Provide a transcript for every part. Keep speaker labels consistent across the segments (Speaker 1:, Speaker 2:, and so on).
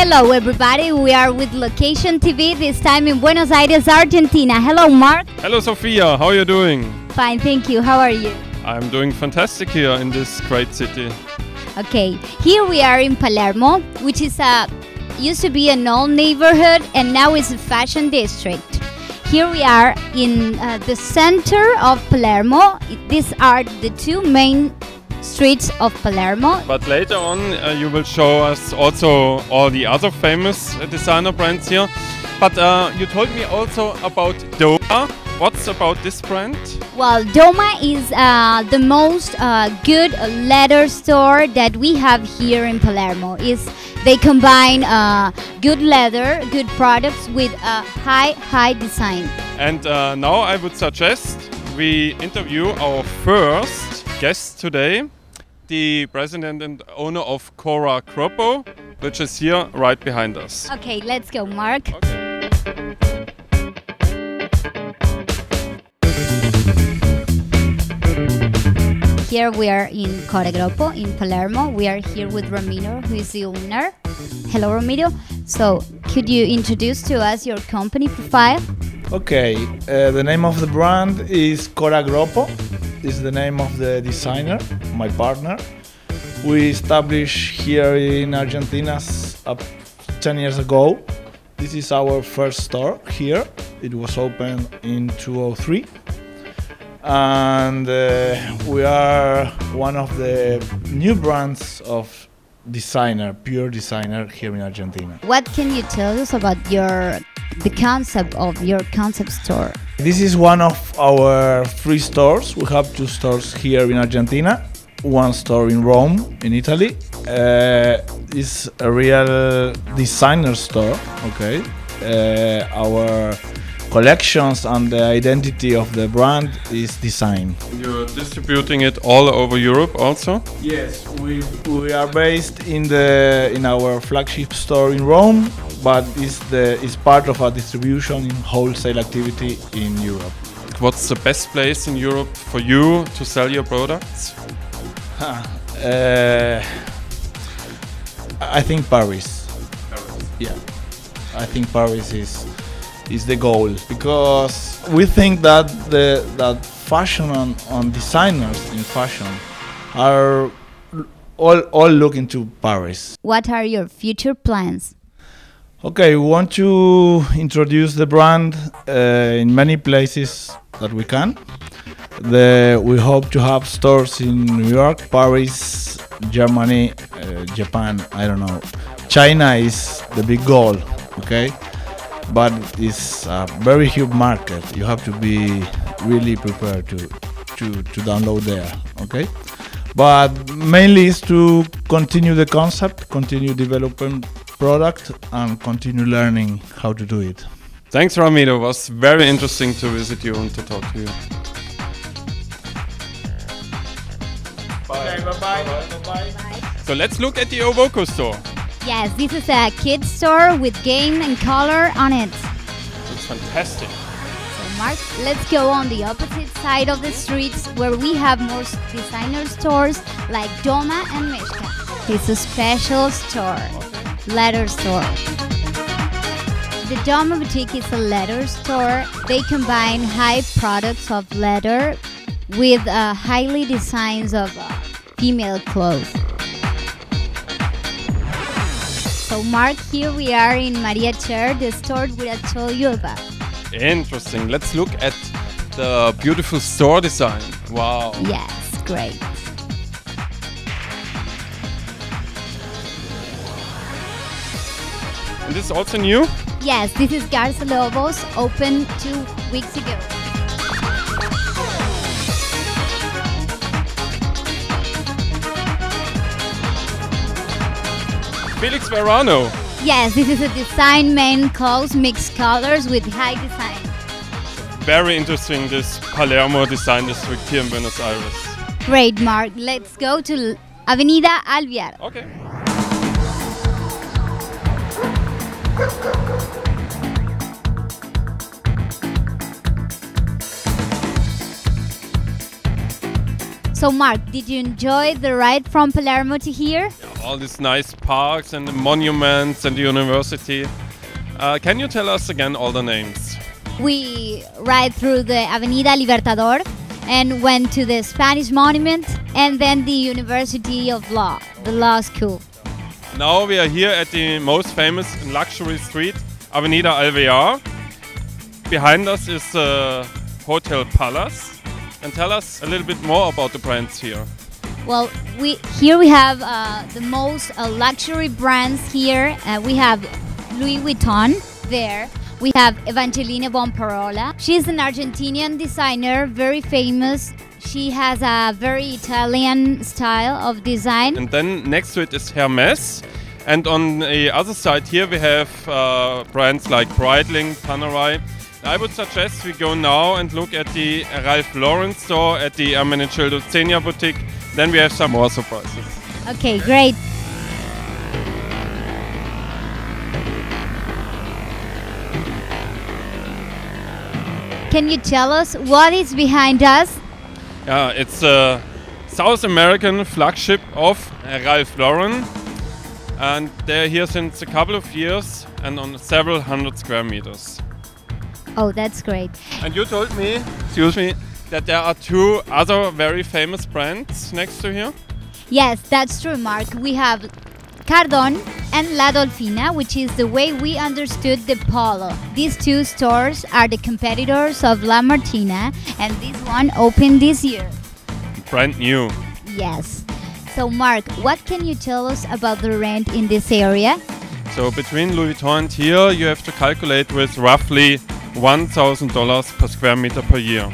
Speaker 1: Hello everybody, we are with Location TV, this time in Buenos Aires, Argentina. Hello Mark.
Speaker 2: Hello Sophia, how are you doing?
Speaker 1: Fine, thank you. How are you?
Speaker 2: I'm doing fantastic here in this great city.
Speaker 1: Okay, here we are in Palermo, which is used to be an old neighborhood and now is a fashion district. Here we are in the center of Palermo. These are the two main streets of Palermo.
Speaker 2: But later on you will show us also all the other famous designer brands here. But you told me also about Doma. What's about this brand?
Speaker 1: Well, Doma is the most good leather store that we have here in Palermo. They combine good leather, good products with high design.
Speaker 2: And now I would suggest we interview our first guest today, the president and owner of Cora Groppo, which is here right behind us.
Speaker 1: Okay, let's go, Mark.
Speaker 2: Okay.
Speaker 1: Here we are in Cora Groppo in Palermo. We are here with Ramiro, who is the owner. Hello, Ramiro. So, could you introduce to us your company profile?
Speaker 3: Okay, the name of the brand is Cora Groppo. Is the name of the designer, my partner. We established here in Argentina 10 years ago. This is our first store here. It was opened in 2003. And we are one of the new brands of pure designer here in Argentina.
Speaker 1: What can you tell us about the concept of your concept store?
Speaker 3: This is one of our 3 stores. We have 2 stores here in Argentina, 1 store in Rome, in Italy. It's a real designer store, okay? Our collections and the identity of the brand is design.
Speaker 2: You're distributing it all over Europe also?
Speaker 3: Yes, we are based in our flagship store in Rome, but it's part of our distribution in wholesale activity in Europe.
Speaker 2: What's the best place in Europe for you to sell your products?
Speaker 3: I think Paris. Yeah, I think Paris is the goal, because we think that that fashion and designers in fashion are all looking to Paris.
Speaker 1: What are your future plans?
Speaker 3: Okay, we want to introduce the brand in many places that we can. We hope to have stores in New York, Paris, Germany, Japan, I don't know. China is the big goal, okay? But it's a very huge market. You have to be really prepared to download there, okay? But mainly is to continue the concept, continue developing product, and continue learning how to do it.
Speaker 2: Thanks, Ramiro. It was very interesting to visit you and to talk to you.
Speaker 3: Bye. Okay, bye-bye.
Speaker 1: Bye.
Speaker 2: So let's look at the Ovoko store.
Speaker 1: Yes, this is a kids store with game and color on it.
Speaker 2: It's fantastic.
Speaker 1: So Mark, let's go on the opposite side of the streets where we have more designer stores like Doma and Mishka. It's a special store, leather store. The Doma boutique is a leather store. They combine high products of leather with highly designs of female clothes. So Mark, here we are in Maria Chair, the store we I told you about.
Speaker 2: Interesting. Let's look at the beautiful store design. Wow.
Speaker 1: Yes, great.
Speaker 2: And this is also new?
Speaker 1: Yes, this is Garza Lobos, opened 2 weeks ago.
Speaker 2: Felix Verano.
Speaker 1: Yes, this is a design main clothes, mixed colors with high design.
Speaker 2: very interesting, this Palermo design district here in Buenos Aires.
Speaker 1: Great, Mark. Let's go to Avenida Alvear.
Speaker 2: Okay.
Speaker 1: So, Mark, did you enjoy the ride from Palermo to here?
Speaker 2: All these nice parks and the monuments and the university. Can you tell us again all the names?
Speaker 1: We ride through the Avenida Libertador and went to the Spanish Monument and then the University of Law, the law school.
Speaker 2: Now we are here at the most famous luxury street, Avenida Alvear. Behind us is Hotel Palace. And tell us a little bit more about the brands here.
Speaker 1: Well, here we have the most luxury brands here. We have Louis Vuitton there. We have Evangeline Bonparola. She's an Argentinian designer, very famous. She has a very Italian style of design.
Speaker 2: And then next to it is Hermes. And on the other side here we have brands like Breitling, Panerai. I would suggest we go now and look at the Ralph Lauren store, at the Ermenegildo Zegna boutique. Then we have some more surprises.
Speaker 1: Okay, great. Can you tell us what is behind us?
Speaker 2: Yeah, it's a South American flagship of Ralph Lauren. And they're here since a couple of years and on several hundred square meters.
Speaker 1: Oh, that's great.
Speaker 2: And you told me, excuse me, that there are two other very famous brands next to here?
Speaker 1: Yes, that's true, Mark. We have Cardon and La Dolfina, which is the way we understood the Polo. These two stores are the competitors of La Martina, and this one opened this year.
Speaker 2: Brand new.
Speaker 1: Yes. So, Mark, what can you tell us about the rent in this area?
Speaker 2: So between Louis Vuitton and here, you have to calculate with roughly $1,000 per square meter per year.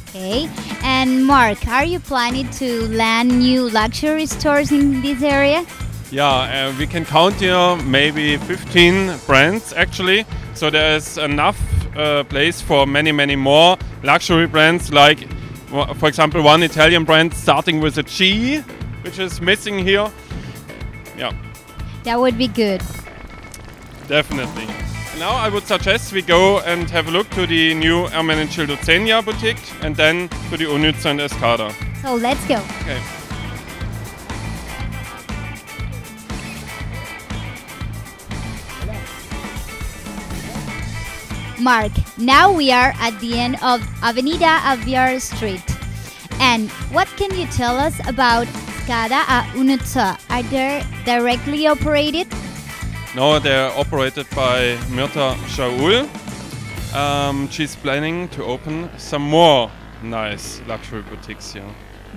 Speaker 1: Okay. And Mark, are you planning to land new luxury stores in this area?
Speaker 2: Yeah, we can count here maybe 15 brands actually. So there is enough place for many, many more luxury brands, like, for example, one Italian brand starting with a G, which is missing here. Yeah.
Speaker 1: That would be good.
Speaker 2: Definitely. Now I would suggest we go and have a look to the new Ermenegildo Zegna boutique and then to the Unützer and Escada.
Speaker 1: So let's go.
Speaker 2: Okay.
Speaker 1: Mark, now we are at the end of Avenida Alvear Street. And what can you tell us about Escada and Unützer? Are they directly operated?
Speaker 2: No, they're operated by Mirta Shaul. She's planning to open some more nice luxury boutiques here.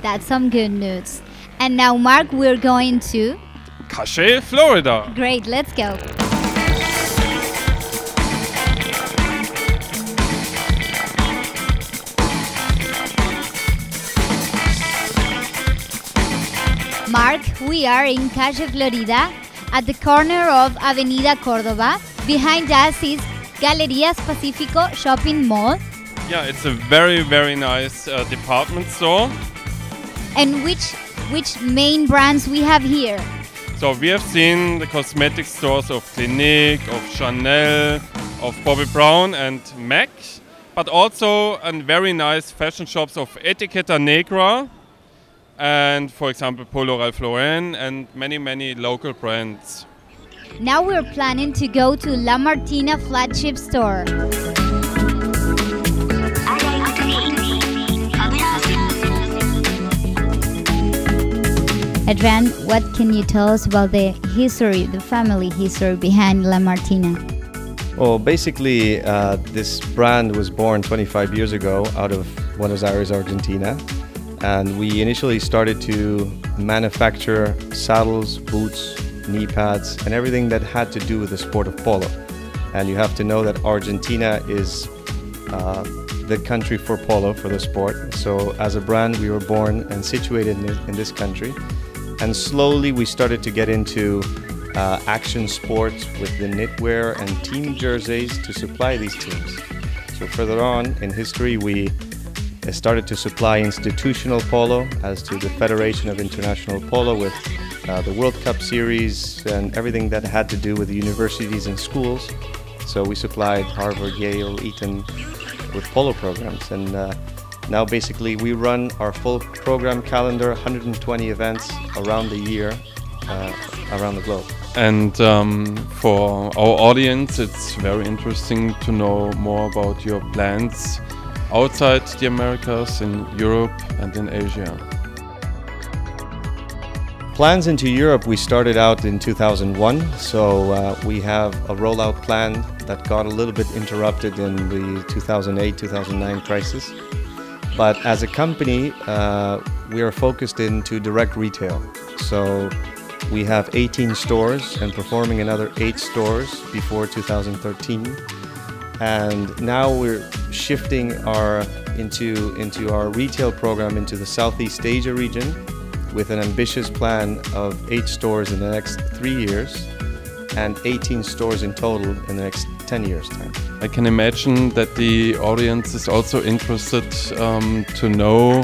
Speaker 1: That's some good news. And now, Mark, we're going to
Speaker 2: Calle, Florida.
Speaker 1: Great, let's go. Mark, we are in Calle, Florida, at the corner of Avenida Córdoba. Behind us is Galerías Pacífico Shopping Mall.
Speaker 2: Yeah, it's a very, very nice department store.
Speaker 1: And which main brands we have here?
Speaker 2: So we have seen the cosmetic stores of Clinique, of Chanel, of Bobbi Brown and MAC, but also a very nice fashion shops of Etiqueta Negra and, for example, Polo Ralph Lauren and many, many local brands.
Speaker 1: Now we're planning to go to La Martina flagship store. Adrian, what can you tell us about the history, the family history behind La Martina?
Speaker 4: Well, basically, this brand was born 25 years ago out of Buenos Aires, Argentina. And we initially started to manufacture saddles, boots, knee pads, and everything that had to do with the sport of polo. And you have to know that Argentina is the country for polo, for the sport. So as a brand, we were born and situated in this country. And slowly we started to get into action sports with the knitwear and team jerseys to supply these teams. So further on in history, we started to supply institutional polo as to the Federation of International Polo with the World Cup series and everything that had to do with the universities and schools. So we supplied Harvard, Yale, Eton with polo programs, and now basically we run our full program calendar, 120 events around the year, around the globe.
Speaker 2: And for our audience, it's very interesting to know more about your plans outside the Americas, in Europe and in Asia.
Speaker 4: Plans into Europe, we started out in 2001, so we have a rollout plan that got a little bit interrupted in the 2008-2009 crisis. But as a company, we are focused into direct retail. So we have 18 stores and performing another 8 stores before 2013. And now we're shifting into our retail program into the Southeast Asia region with an ambitious plan of 8 stores in the next 3 years and 18 stores in total in the next 10 years' time.
Speaker 2: I can imagine that the audience is also interested to know,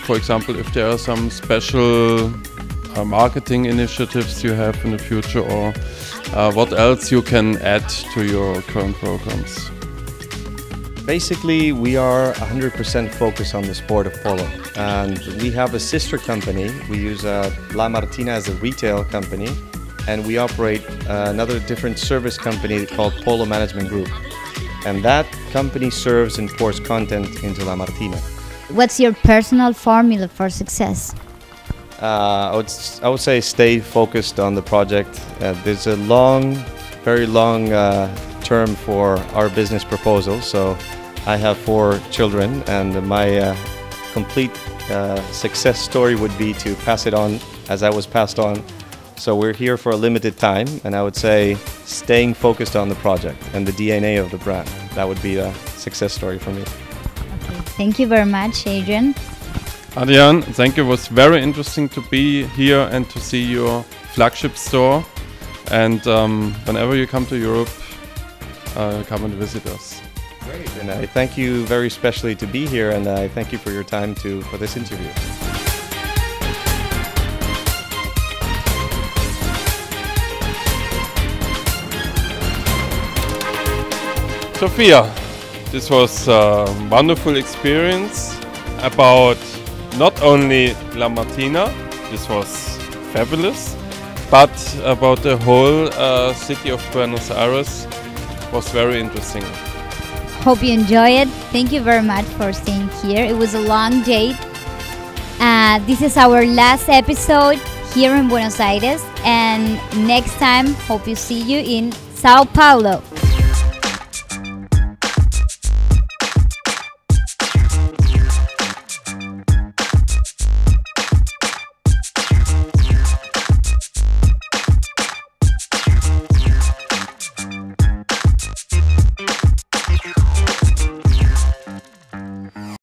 Speaker 2: for example, if there are some special marketing initiatives you have in the future, or what else you can add to your current programs.
Speaker 4: Basically, we are 100% focused on the sport of polo, and we have a sister company. We use La Martina as a retail company, and we operate another different service company called Polo Management Group, and that company serves and pours content into La Martina.
Speaker 1: What's your personal formula for success?
Speaker 4: I would say stay focused on the project. There's a very long term for our business proposal. So I have 4 children, and my complete success story would be to pass it on as I was passed on. So we're here for a limited time, and I would say staying focused on the project and the DNA of the brand. That would be a success story for me.
Speaker 1: Okay. Thank you very much, Adrian.
Speaker 2: Adrian, thank you. It was very interesting to be here and to see your flagship store. And whenever you come to Europe, come and visit us.
Speaker 4: Great, and I thank you very specially to be here, and I thank you for your time for this interview.
Speaker 2: Sophia, this was a wonderful experience about not only La Martina, this was fabulous, but about the whole city of Buenos Aires was very interesting.
Speaker 1: Hope you enjoy it. Thank you very much for staying here. It was a long day. This is our last episode here in Buenos Aires, and next time hope you see you in Sao Paulo.